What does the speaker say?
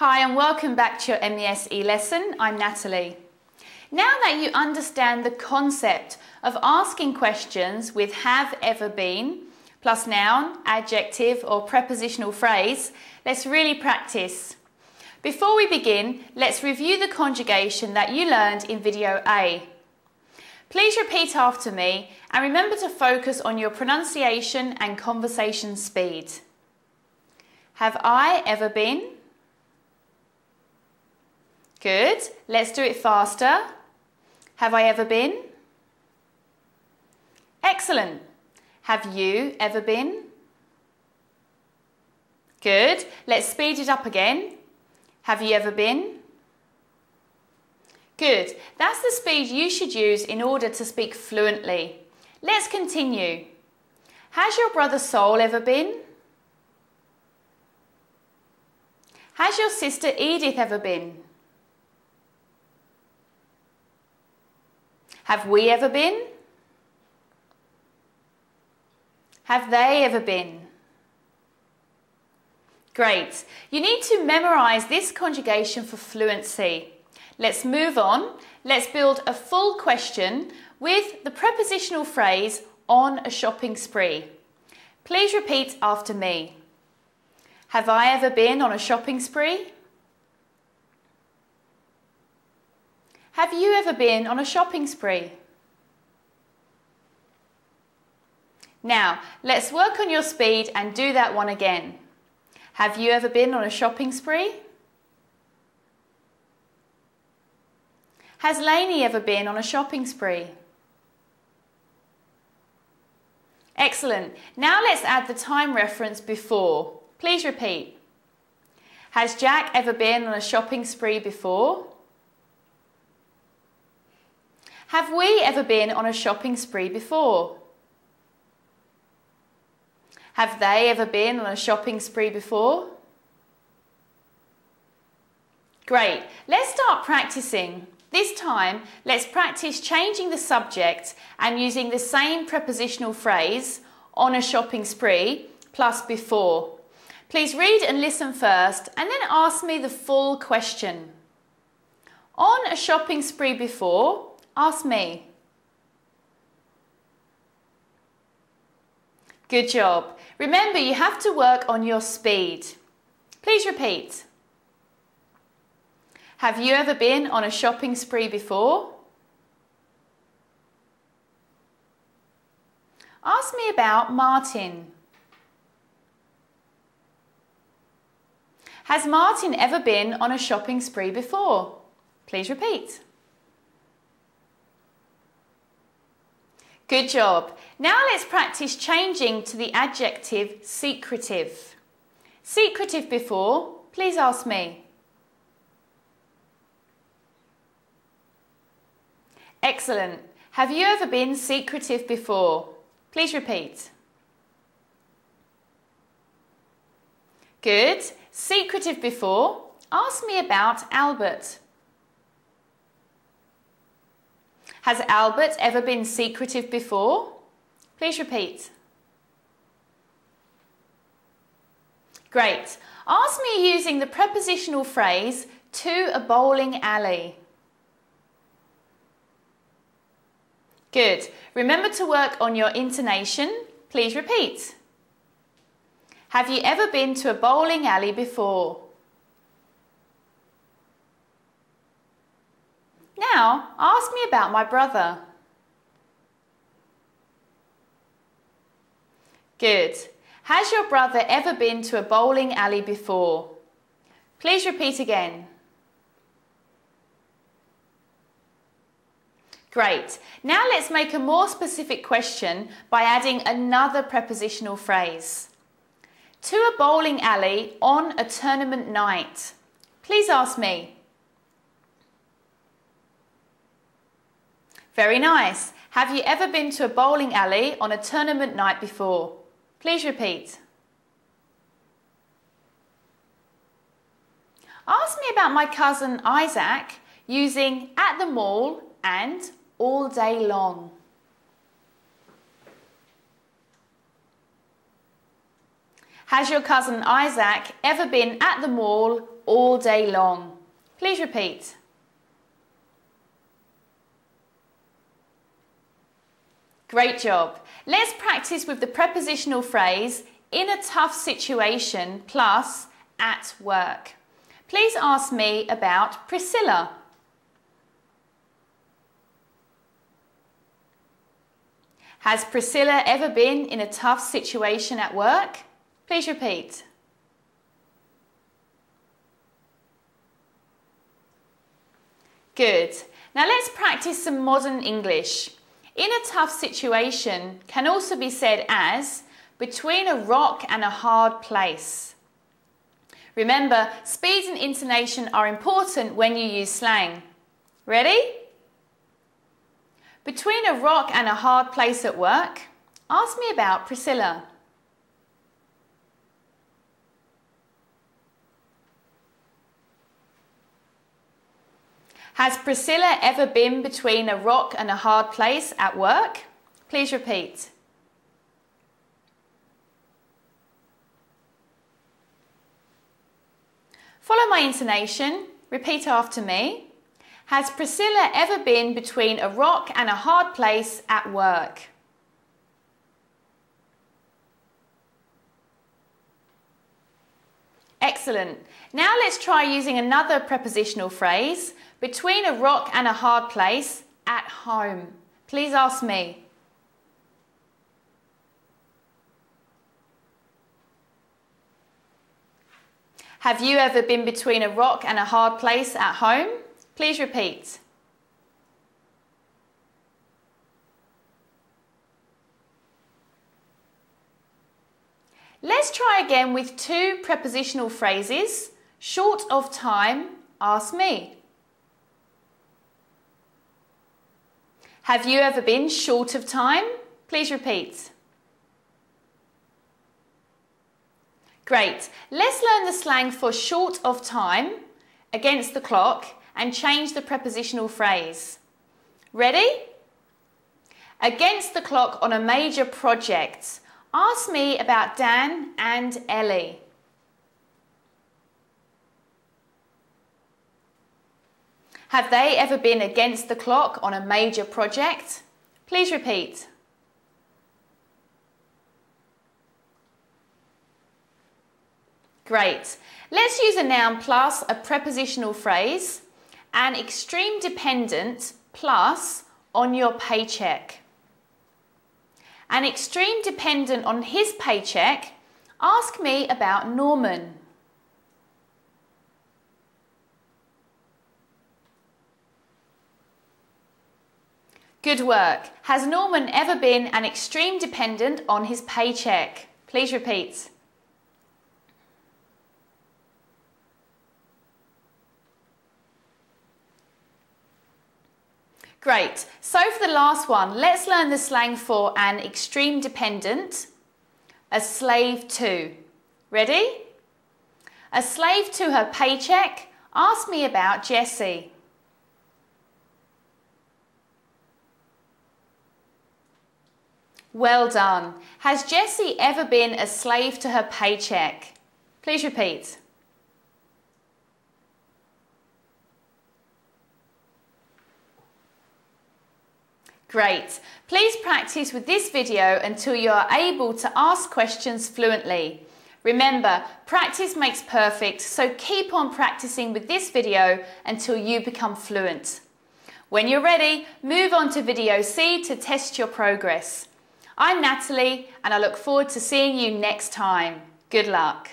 Hi and welcome back to your MESE lesson. I'm Natalie. Now that you understand the concept of asking questions with have ever been, plus noun, adjective or prepositional phrase, let's really practice. Before we begin, let's review the conjugation that you learned in video A. Please repeat after me and remember to focus on your pronunciation and conversation speed. Have I ever been? Good. Let's do it faster. Have I ever been? Excellent. Have you ever been? Good. Let's speed it up again. Have you ever been? Good. That's the speed you should use in order to speak fluently. Let's continue. Has your brother Sol ever been? Has your sister Edith ever been? Have we ever been? Have they ever been? Great. You need to memorize this conjugation for fluency. Let's move on. Let's build a full question with the prepositional phrase on a shopping spree. Please repeat after me. Have I ever been on a shopping spree? Have you ever been on a shopping spree? Now, let's work on your speed and do that one again. Have you ever been on a shopping spree? Has Lainey ever been on a shopping spree? Excellent. Now let's add the time reference before. Please repeat. Has Jack ever been on a shopping spree before? Have we ever been on a shopping spree before? Have they ever been on a shopping spree before? Great. Let's start practicing. This time, let's practice changing the subject and using the same prepositional phrase, on a shopping spree, plus before. Please read and listen first and then ask me the full question. On a shopping spree before, ask me. Good job. Remember, you have to work on your speed. Please repeat. Have you ever been on a shopping spree before? Ask me about Martin. Has Martin ever been on a shopping spree before? Please repeat. Good job. Now let's practice changing to the adjective secretive. Secretive before, please ask me. Excellent. Have you ever been secretive before? Please repeat. Good. Secretive before, ask me about Albert. Has Albert ever been secretive before? Please repeat. Great. Ask me using the prepositional phrase to a bowling alley. Good. Remember to work on your intonation. Please repeat. Have you ever been to a bowling alley before? Now, ask me about my brother. Good. Has your brother ever been to a bowling alley before? Please repeat again. Great. Now let's make a more specific question by adding another prepositional phrase. To a bowling alley on a tournament night. Please ask me. Very nice. Have you ever been to a bowling alley on a tournament night before? Please repeat. Ask me about my cousin Isaac using at the mall and all day long. Has your cousin Isaac ever been at the mall all day long. Please repeat. Great job. Let's practice with the prepositional phrase in a tough situation plus at work. Please ask me about Priscilla. Has Priscilla ever been in a tough situation at work? Please repeat. Good. Now let's practice some modern English. In a tough situation can also be said as between a rock and a hard place. Remember, speed and intonation are important when you use slang. Ready? Between a rock and a hard place at work, ask me about Priscilla. Has Priscilla ever been between a rock and a hard place at work? Please repeat. Follow my intonation. Repeat after me. Has Priscilla ever been between a rock and a hard place at work? Excellent. Now let's try using another prepositional phrase, between a rock and a hard place at home. Please ask me. Have you ever been between a rock and a hard place at home? Please repeat. Let's try again with two prepositional phrases. Short of time, ask me. Have you ever been short of time? Please repeat. Great. Let's learn the slang for short of time, against the clock, and change the prepositional phrase. Ready? Against the clock on a major project. Ask me about Dan and Ellie. Have they ever been against the clock on a major project? Please repeat. Great. Let's use a noun plus a prepositional phrase, an extreme dependent plus on your paycheck. An extreme dependent on his paycheck, ask me about Norman. Good work. Has Norman ever been an extreme dependent on his paycheck? Please repeat. Great. So for the last one, let's learn the slang for an extreme dependent, a slave to. Ready? A slave to her paycheck, ask me about Jessie. Well done. Has Jessie ever been a slave to her paycheck? Please repeat. Great. Please practice with this video until you are able to ask questions fluently. Remember, practice makes perfect, so keep on practicing with this video until you become fluent. When you're ready, move on to video C to test your progress. I'm Natalie, and I look forward to seeing you next time. Good luck.